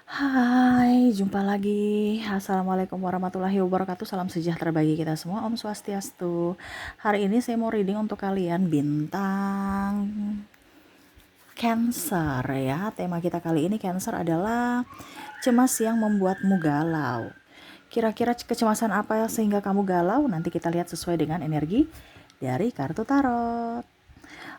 Hai, jumpa lagi. Assalamualaikum warahmatullahi wabarakatuh. Salam sejahtera bagi kita semua. Om Swastiastu. Hari ini saya mau reading untuk kalian bintang Cancer ya. Tema kita kali ini Cancer adalah cemas yang membuatmu galau. Kira-kira kecemasan apa sehingga kamu galau? Nanti kita lihat sesuai dengan energi dari kartu tarot.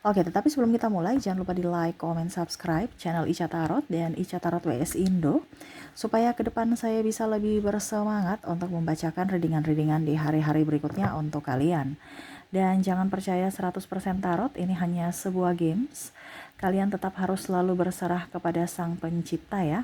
Oke, tetapi sebelum kita mulai, jangan lupa di like, comment, subscribe channel Ica Tarot dan Ica Tarot WS Indo, supaya ke depan saya bisa lebih bersemangat untuk membacakan readingan-readingan di hari-hari berikutnya untuk kalian. Dan jangan percaya 100% tarot, ini hanya sebuah games. Kalian tetap harus selalu berserah kepada Sang Pencipta ya.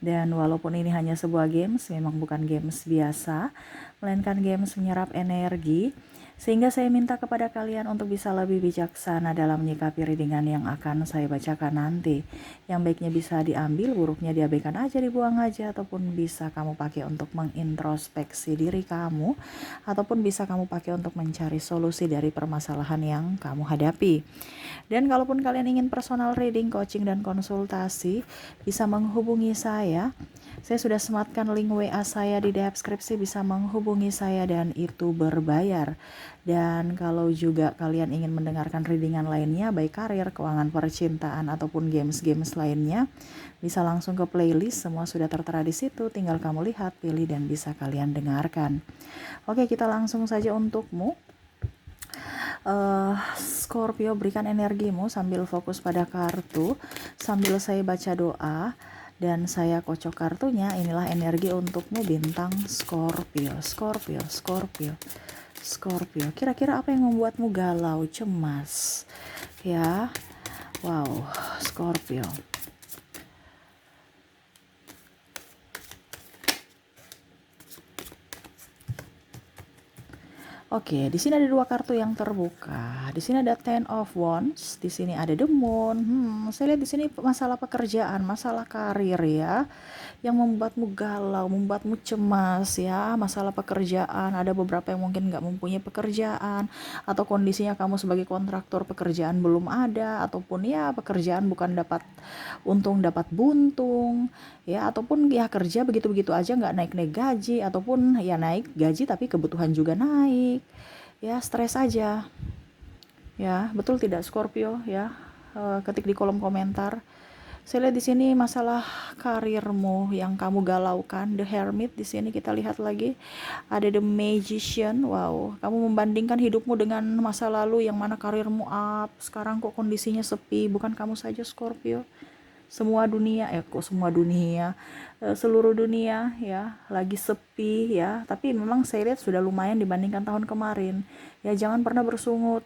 Dan walaupun ini hanya sebuah games, memang bukan games biasa, melainkan games menyerap energi, sehingga saya minta kepada kalian untuk bisa lebih bijaksana dalam menyikapi readingan yang akan saya bacakan nanti. Yang baiknya bisa diambil, buruknya diabaikan aja, dibuang aja, ataupun bisa kamu pakai untuk mengintrospeksi diri kamu, ataupun bisa kamu pakai untuk mencari solusi dari permasalahan yang kamu hadapi. Dan kalaupun kalian ingin personal reading, coaching, dan konsultasi, bisa menghubungi saya. Saya sudah sematkan link WA saya di deskripsi, bisa menghubungi saya dan itu berbayar. Dan kalau juga kalian ingin mendengarkan readingan lainnya, baik karir, keuangan, percintaan, ataupun games-games lainnya, bisa langsung ke playlist, semua sudah tertera di situ, tinggal kamu lihat, pilih, dan bisa kalian dengarkan. Oke, kita langsung saja untukmu. Scorpio, berikan energimu sambil fokus pada kartu, sambil saya baca doa dan saya kocok kartunya. Inilah energi untukmu bintang Scorpio. Scorpio, Scorpio, Scorpio. Kira-kira apa yang membuatmu galau, cemas? Ya, wow, Scorpio. Oke, di sini ada dua kartu yang terbuka. Di sini ada Ten of Wands, di sini ada The Moon. Saya lihat di sini masalah pekerjaan, masalah karir ya, yang membuatmu galau, membuatmu cemas ya, masalah pekerjaan. Ada beberapa yang mungkin nggak mempunyai pekerjaan, atau kondisinya kamu sebagai kontraktor pekerjaan belum ada, ataupun ya pekerjaan bukan dapat untung dapat buntung ya, ataupun ya kerja begitu-begitu aja nggak naik-naik gaji, ataupun ya naik gaji tapi kebutuhan juga naik ya, stres aja ya. Betul tidak Scorpio ya? Ketik di kolom komentar. Saya lihat di sini masalah karirmu yang kamu galaukan. The Hermit di sini kita lihat lagi. Ada The Magician. Wow, kamu membandingkan hidupmu dengan masa lalu yang mana karirmu up. Sekarang kok kondisinya sepi. Bukan kamu saja Scorpio. Semua dunia, seluruh dunia ya lagi sepi ya. Tapi memang saya lihat sudah lumayan dibandingkan tahun kemarin. Ya jangan pernah bersungut.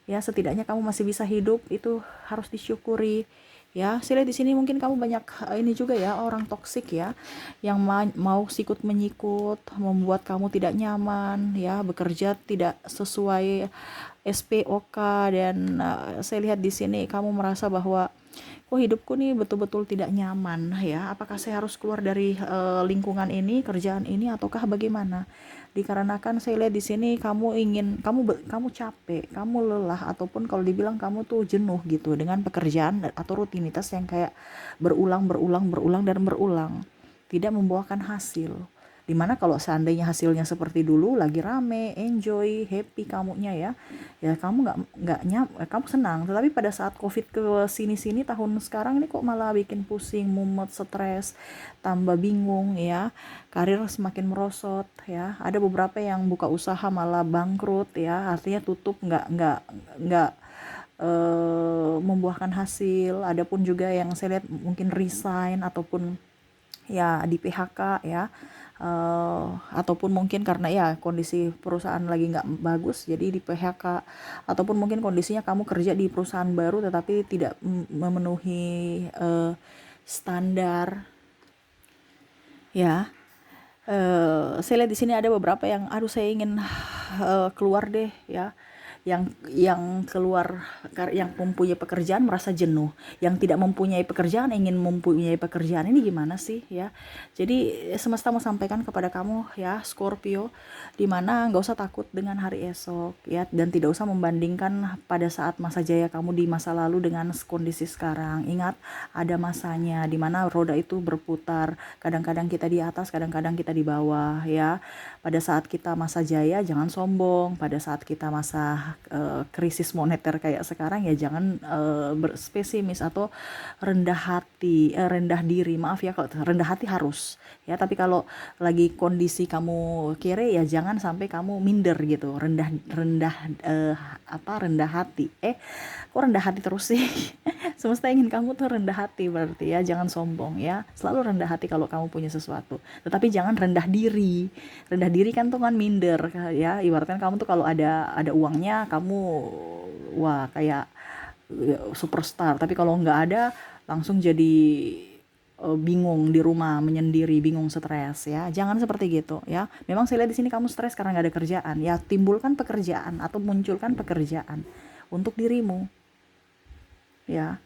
Ya setidaknya kamu masih bisa hidup, itu harus disyukuri. Ya, saya lihat di sini mungkin kamu banyak ini juga ya, orang toksik ya, yang mau sikut menyikut, membuat kamu tidak nyaman ya, bekerja tidak sesuai SPOK. Dan saya lihat di sini kamu merasa bahwa kok hidupku nih betul-betul tidak nyaman ya, apakah saya harus keluar dari lingkungan ini, kerjaan ini, ataukah bagaimana. Dikarenakan saya lihat di sini kamu capek, kamu lelah, ataupun kalau dibilang kamu tuh jenuh gitu dengan pekerjaan atau rutinitas yang kayak berulang dan berulang, tidak membuahkan hasil. Dimana kalau seandainya hasilnya seperti dulu, lagi rame, enjoy, happy kamunya ya kamu kamu senang. Tetapi pada saat covid ke sini tahun sekarang ini kok malah bikin pusing, mumet, stres, tambah bingung ya, karir semakin merosot ya. Ada beberapa yang buka usaha malah bangkrut ya, artinya tutup, nggak membuahkan hasil. Adapun juga yang saya lihat mungkin resign, ataupun ya di PHK ya, ataupun mungkin karena ya kondisi perusahaan lagi nggak bagus jadi di PHK, ataupun mungkin kondisinya kamu kerja di perusahaan baru tetapi tidak memenuhi standar ya. Saya lihat di sini ada beberapa yang aduh saya ingin keluar deh ya. yang keluar, yang mempunyai pekerjaan merasa jenuh, yang tidak mempunyai pekerjaan ingin mempunyai pekerjaan. Ini gimana sih ya? Jadi semesta mau sampaikan kepada kamu ya Scorpio, dimana nggak usah takut dengan hari esok ya, dan tidak usah membandingkan pada saat masa jaya kamu di masa lalu dengan kondisi sekarang. Ingat, ada masanya dimana roda itu berputar, kadang-kadang kita di atas, kadang-kadang kita di bawah ya. Pada saat kita masa jaya jangan sombong, pada saat kita masa krisis moneter kayak sekarang ya jangan berspesimis atau rendah hati, rendah diri. Maaf ya, kalau rendah hati harus ya, tapi kalau lagi kondisi kamu kere ya jangan sampai kamu minder gitu, rendah rendah rendah hati. Kok rendah hati terus sih? Semesta ingin kamu tuh rendah hati, berarti ya jangan sombong ya. Selalu rendah hati kalau kamu punya sesuatu. Tetapi jangan rendah diri. Rendah diri kan tuh kan minder ya. Ibaratkan kamu tuh kalau ada uangnya kamu wah kayak superstar. Tapi kalau nggak ada langsung jadi bingung di rumah, menyendiri, bingung, stres ya. Jangan seperti gitu ya. Memang saya lihat di sini kamu stres karena nggak ada kerjaan. Ya timbulkan pekerjaan atau munculkan pekerjaan untuk dirimu. Ya,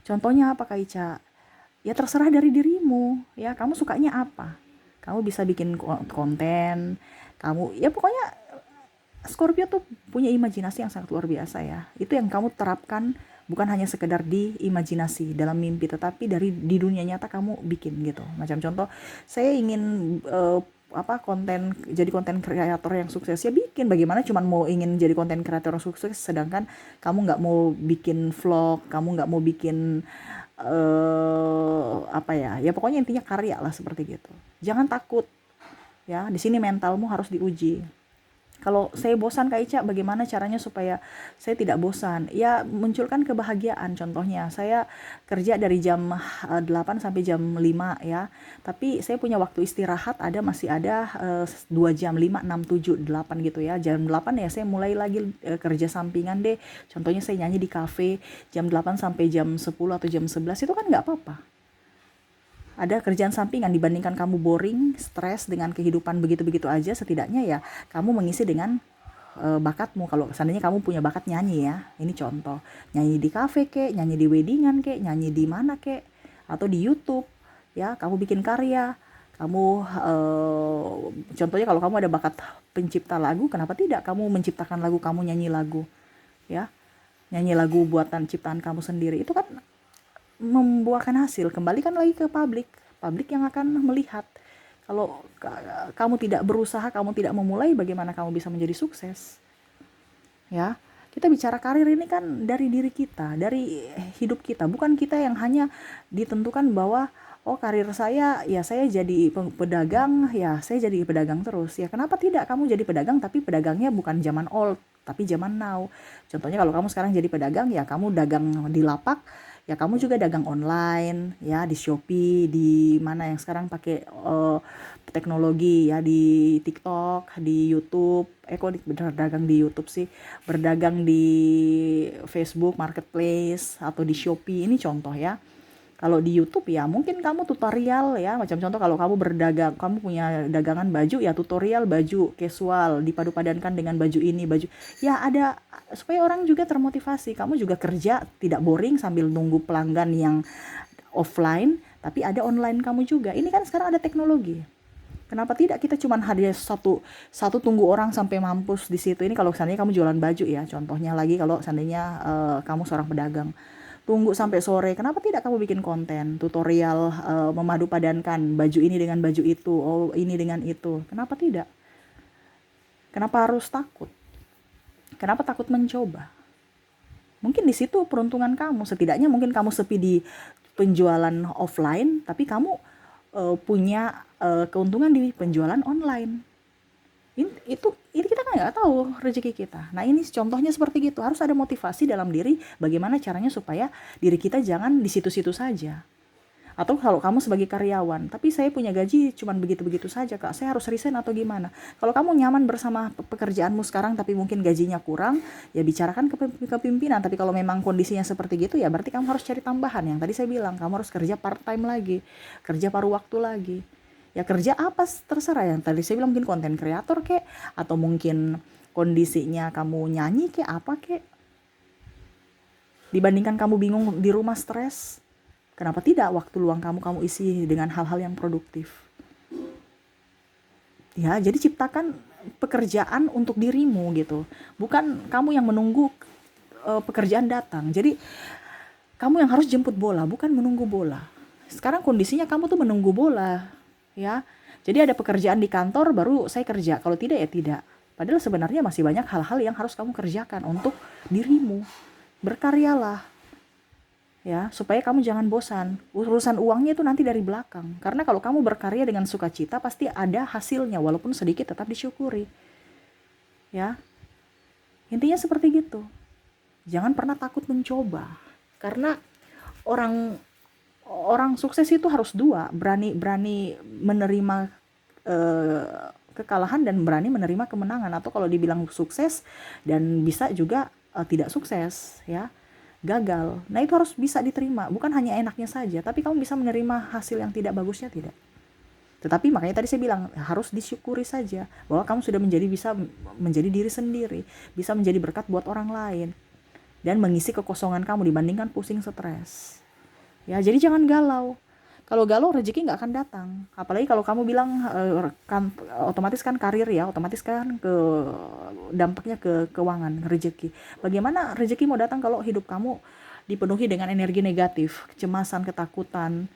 contohnya apa Kak Ica? Ya terserah dari dirimu ya, kamu sukanya apa, kamu bisa bikin konten, kamu ya pokoknya Scorpio tuh punya imajinasi yang sangat luar biasa ya. Itu yang kamu terapkan, bukan hanya sekedar di imajinasi dalam mimpi, tetapi dari di dunia nyata kamu bikin gitu. Macam contoh, saya ingin jadi konten kreator yang sukses ya bikin. Bagaimana cuman mau ingin jadi konten kreator yang sukses sedangkan kamu nggak mau bikin vlog, kamu nggak mau bikin ya pokoknya intinya karya lah seperti gitu. Jangan takut ya, di sini mentalmu harus diuji. Kalau saya bosan Kak Ica, bagaimana caranya supaya saya tidak bosan? Ya munculkan kebahagiaan. Contohnya saya kerja dari jam 8 sampai jam 5 ya. Tapi saya punya waktu istirahat masih ada 2 jam, 5, 6, 7, 8 gitu ya. Jam 8 ya saya mulai lagi kerja sampingan deh. Contohnya saya nyanyi di kafe jam 8 sampai jam 10 atau jam 11, itu kan nggak apa-apa. Ada kerjaan sampingan dibandingkan kamu boring, stres dengan kehidupan begitu-begitu aja. Setidaknya ya kamu mengisi dengan bakatmu. Kalau seandainya kamu punya bakat nyanyi ya, ini contoh, nyanyi di kafe kek, nyanyi di weddingan kek, nyanyi di mana kek, atau di YouTube ya, kamu bikin karya, kamu contohnya kalau kamu ada bakat pencipta lagu, kenapa tidak kamu menciptakan lagu, kamu nyanyi lagu ya, nyanyi lagu buatan ciptaan kamu sendiri. Itu kan membuahkan hasil, kembalikan lagi ke publik yang akan melihat. Kalau kamu tidak berusaha, kamu tidak memulai, bagaimana kamu bisa menjadi sukses ya. Kita bicara karir ini kan dari diri kita, dari hidup kita, bukan kita yang hanya ditentukan bahwa karir saya ya saya jadi pedagang ya saya jadi pedagang terus ya. Kenapa tidak kamu jadi pedagang, tapi pedagangnya bukan zaman old tapi zaman now. Contohnya kalau kamu sekarang jadi pedagang ya kamu dagang di lapak, ya kamu juga dagang online ya, di Shopee, di mana yang sekarang pakai teknologi ya, di TikTok, di YouTube. Kok berdagang di YouTube sih, berdagang di Facebook Marketplace atau di Shopee. Ini contoh ya. Kalau di YouTube ya mungkin kamu tutorial ya, macam contoh kalau kamu berdagang, kamu punya dagangan baju ya, tutorial baju casual dipadu-padankan dengan baju ini, baju ya ada, supaya orang juga termotivasi. Kamu juga kerja tidak boring sambil nunggu pelanggan yang offline, tapi ada online kamu juga. Ini kan sekarang ada teknologi. Kenapa tidak kita cuman hadir satu tunggu orang sampai mampus di situ. Ini kalau seandainya kamu jualan baju ya, contohnya lagi kalau seandainya kamu seorang pedagang. Tunggu sampai sore. Kenapa tidak kamu bikin konten tutorial memadu padankan baju ini dengan baju itu, ini dengan itu? Kenapa tidak? Kenapa harus takut? Kenapa takut mencoba? Mungkin di situ peruntungan kamu. Setidaknya mungkin kamu sepi di penjualan offline, tapi kamu punya keuntungan di penjualan online. Ini kita kan nggak tahu rezeki kita. Nah ini contohnya seperti gitu. Harus ada motivasi dalam diri. Bagaimana caranya supaya diri kita jangan di situ-situ saja. Atau kalau kamu sebagai karyawan, tapi saya punya gaji cuman begitu-begitu saja Kak, saya harus resign atau gimana? Kalau kamu nyaman bersama pekerjaanmu sekarang tapi mungkin gajinya kurang, ya bicarakan ke pimpinan. Tapi kalau memang kondisinya seperti gitu, ya berarti kamu harus cari tambahan. Yang tadi saya bilang, kamu harus kerja part time lagi, kerja paruh waktu lagi. Ya kerja apa terserah, yang tadi saya bilang mungkin konten kreator kek, atau mungkin kondisinya kamu nyanyi kayak apa kayak, dibandingkan kamu bingung di rumah stres, kenapa tidak waktu luang kamu isi dengan hal-hal yang produktif. Ya, jadi ciptakan pekerjaan untuk dirimu gitu. Bukan kamu yang menunggu pekerjaan datang. Jadi kamu yang harus jemput bola, bukan menunggu bola. Sekarang kondisinya kamu tuh menunggu bola, ya. Jadi ada pekerjaan di kantor baru saya kerja. Kalau tidak ya tidak. Padahal sebenarnya masih banyak hal-hal yang harus kamu kerjakan untuk dirimu. Berkaryalah, ya, supaya kamu jangan bosan. Urusan uangnya itu nanti dari belakang. Karena kalau kamu berkarya dengan sukacita pasti ada hasilnya, walaupun sedikit tetap disyukuri. Ya. Intinya seperti gitu. Jangan pernah takut mencoba. Karena orang orang sukses itu harus dua, berani menerima kekalahan dan berani menerima kemenangan. Atau kalau dibilang sukses dan bisa juga tidak sukses, ya, gagal. Nah itu harus bisa diterima, bukan hanya enaknya saja, tapi kamu bisa menerima hasil yang tidak bagusnya tidak. Tetapi makanya tadi saya bilang harus disyukuri saja bahwa kamu sudah bisa menjadi diri sendiri, bisa menjadi berkat buat orang lain dan mengisi kekosongan kamu dibandingkan pusing stres. Ya, jadi jangan galau. Kalau galau rezeki nggak akan datang. Apalagi kalau kamu bilang kan otomatis kan karir ya, otomatis kan dampaknya ke keuangan, rezeki. Bagaimana rezeki mau datang kalau hidup kamu dipenuhi dengan energi negatif, kecemasan, ketakutan,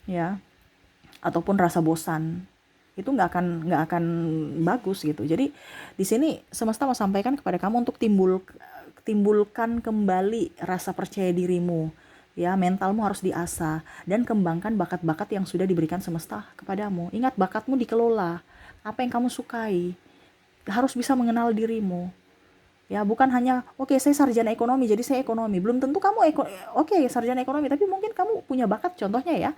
ya, ataupun rasa bosan. Itu nggak akan bagus gitu. Jadi di sini semesta mau sampaikan kepada kamu untuk timbulkan kembali rasa percaya dirimu, ya, mentalmu harus diasah dan kembangkan bakat-bakat yang sudah diberikan semesta kepadamu. Ingat, bakatmu dikelola. Apa yang kamu sukai, harus bisa mengenal dirimu, ya, bukan hanya oke, saya sarjana ekonomi jadi saya ekonomi. Belum tentu kamu oke, sarjana ekonomi, tapi mungkin kamu punya bakat, contohnya ya,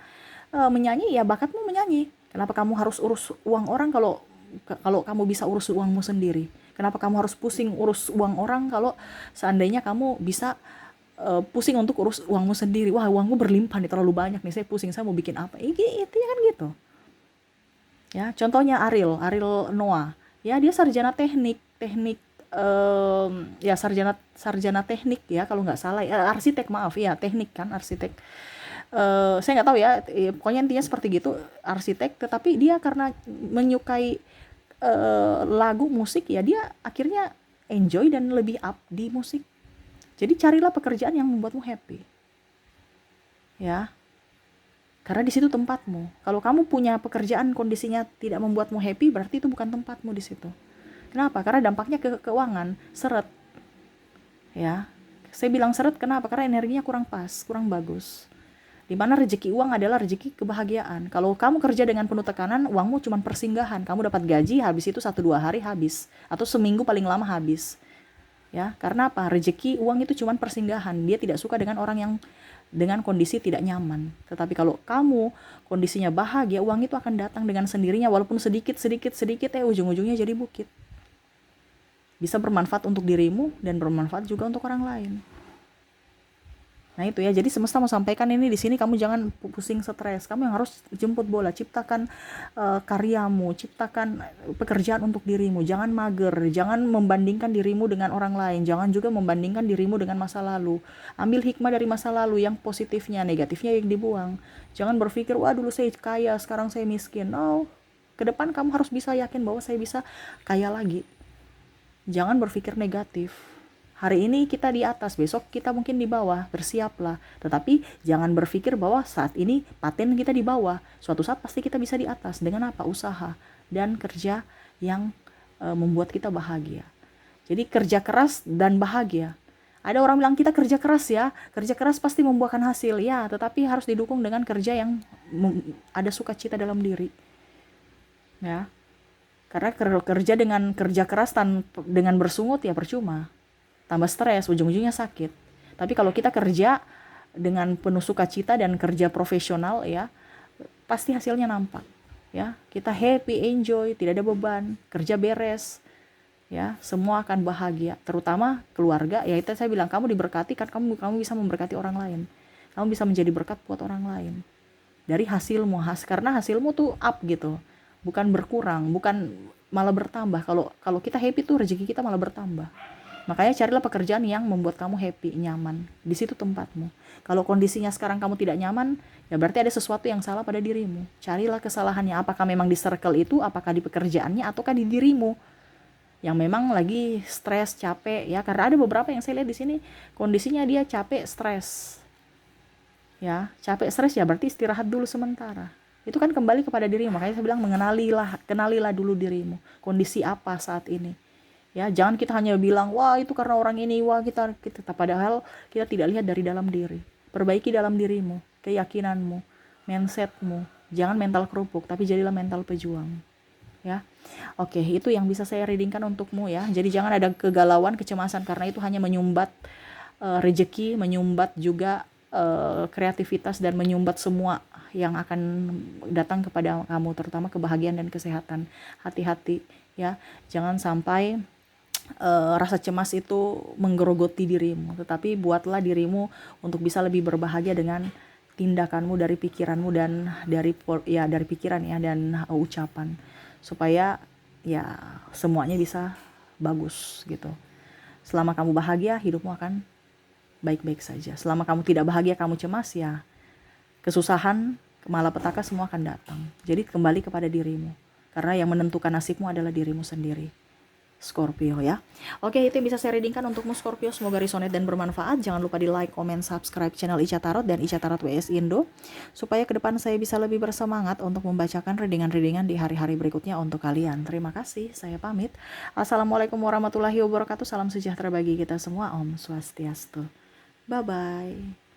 menyanyi, ya bakatmu menyanyi. Kenapa kamu harus urus uang orang kalau kamu bisa urus uangmu sendiri? Kenapa kamu harus pusing urus uang orang kalau seandainya kamu bisa pusing untuk urus uangmu sendiri? Wah, uangmu berlimpah nih, terlalu banyak nih, saya pusing, saya mau bikin apa? Itu ya kan gitu. Ya, contohnya Ariel Noah. Ya, dia sarjana teknik ya sarjana teknik ya kalau nggak salah, arsitek, maaf ya, teknik kan, arsitek. Saya nggak tahu ya, pokoknya intinya seperti gitu, arsitek. Tetapi dia karena menyukai lagu musik, ya dia akhirnya enjoy dan lebih up di musik. Jadi carilah pekerjaan yang membuatmu happy, ya, karena di situ tempatmu. Kalau kamu punya pekerjaan kondisinya tidak membuatmu happy, berarti itu bukan tempatmu di situ. Kenapa? Karena dampaknya ke keuangan, seret, ya. Saya bilang seret kenapa? Karena energinya kurang pas, kurang bagus. Dimana rezeki uang adalah rezeki kebahagiaan. Kalau kamu kerja dengan penuh tekanan, uangmu cuma persinggahan. Kamu dapat gaji, habis itu 1-2 hari habis, atau seminggu paling lama habis. Ya, karena apa? Rezeki uang itu cuma persinggahan. Dia tidak suka dengan orang yang dengan kondisi tidak nyaman. Tetapi kalau kamu kondisinya bahagia, uang itu akan datang dengan sendirinya, walaupun sedikit, ujung-ujungnya jadi bukit. Bisa bermanfaat untuk dirimu dan bermanfaat juga untuk orang lain. Nah itu ya, jadi semesta mau sampaikan ini di sini, kamu jangan pusing stres. Kamu yang harus jemput bola, ciptakan karyamu, ciptakan pekerjaan untuk dirimu. Jangan mager, jangan membandingkan dirimu dengan orang lain, jangan juga membandingkan dirimu dengan masa lalu. Ambil hikmah dari masa lalu, yang positifnya, negatifnya yang dibuang. Jangan berpikir, wah dulu saya kaya, sekarang saya miskin. No, ke depan kamu harus bisa yakin bahwa saya bisa kaya lagi. Jangan berpikir negatif. Hari ini kita di atas, besok kita mungkin di bawah, bersiaplah. Tetapi jangan berpikir bahwa saat ini paten kita di bawah. Suatu saat pasti kita bisa di atas. Dengan apa? Usaha dan kerja yang membuat kita bahagia. Jadi kerja keras dan bahagia. Ada orang bilang kita kerja keras ya, kerja keras pasti membuahkan hasil. Ya, tetapi harus didukung dengan kerja yang ada sukacita dalam diri. Ya, karena kerja dengan kerja keras dengan bersungut ya percuma. Tambah stres, ujung-ujungnya sakit. Tapi kalau kita kerja dengan penuh sukacita dan kerja profesional, ya pasti hasilnya nampak, ya. Kita happy, enjoy, tidak ada beban, kerja beres, ya, semua akan bahagia. Terutama keluarga, ya itu saya bilang, kamu diberkati kan, kamu bisa memberkati orang lain, kamu bisa menjadi berkat buat orang lain dari hasilmu, karena hasilmu tuh up gitu, bukan berkurang, bukan malah bertambah. Kalau kalau kita happy tuh rezeki kita malah bertambah. Makanya carilah pekerjaan yang membuat kamu happy, nyaman. Di situ tempatmu. Kalau kondisinya sekarang kamu tidak nyaman, ya berarti ada sesuatu yang salah pada dirimu. Carilah kesalahannya, apakah memang di circle itu, apakah di pekerjaannya, ataukah di dirimu yang memang lagi stres, capek ya. Karena ada beberapa yang saya lihat di sini kondisinya dia capek, stres. Ya, capek, stres ya berarti istirahat dulu sementara. Itu kan kembali kepada dirimu. Makanya saya bilang kenalilah dulu dirimu. Kondisi apa saat ini. Ya, jangan kita hanya bilang, wah itu karena orang ini, wah kita padahal kita tidak lihat dari dalam diri. Perbaiki dalam dirimu, keyakinanmu, mindsetmu. Jangan mental kerupuk, tapi jadilah mental pejuang. Ya. Oke, itu yang bisa saya readingkan untukmu ya. Jadi jangan ada kegalauan, kecemasan karena itu hanya menyumbat rezeki, menyumbat juga kreativitas dan menyumbat semua yang akan datang kepada kamu, terutama kebahagiaan dan kesehatan. Hati-hati ya. Jangan sampai rasa cemas itu menggerogoti dirimu, tetapi buatlah dirimu untuk bisa lebih berbahagia dengan tindakanmu, dari pikiranmu dan dari pikiran ya, dan ucapan, supaya ya semuanya bisa bagus gitu. Selama kamu bahagia, hidupmu akan baik-baik saja. Selama kamu tidak bahagia, kamu cemas, ya kesusahan, malapetaka semua akan datang. Jadi kembali kepada dirimu, karena yang menentukan nasibmu adalah dirimu sendiri, Scorpio ya. Oke, itu yang bisa saya readingkan untukmu Scorpio. Semoga resonate dan bermanfaat. Jangan lupa di like, comment, subscribe channel Ica Tarot dan Ica Tarot WS Indo, supaya ke depan saya bisa lebih bersemangat untuk membacakan readingan-readingan di hari-hari berikutnya untuk kalian. Terima kasih, saya pamit. Assalamualaikum warahmatullahi wabarakatuh. Salam sejahtera bagi kita semua. Om Swastiastu. Bye-bye.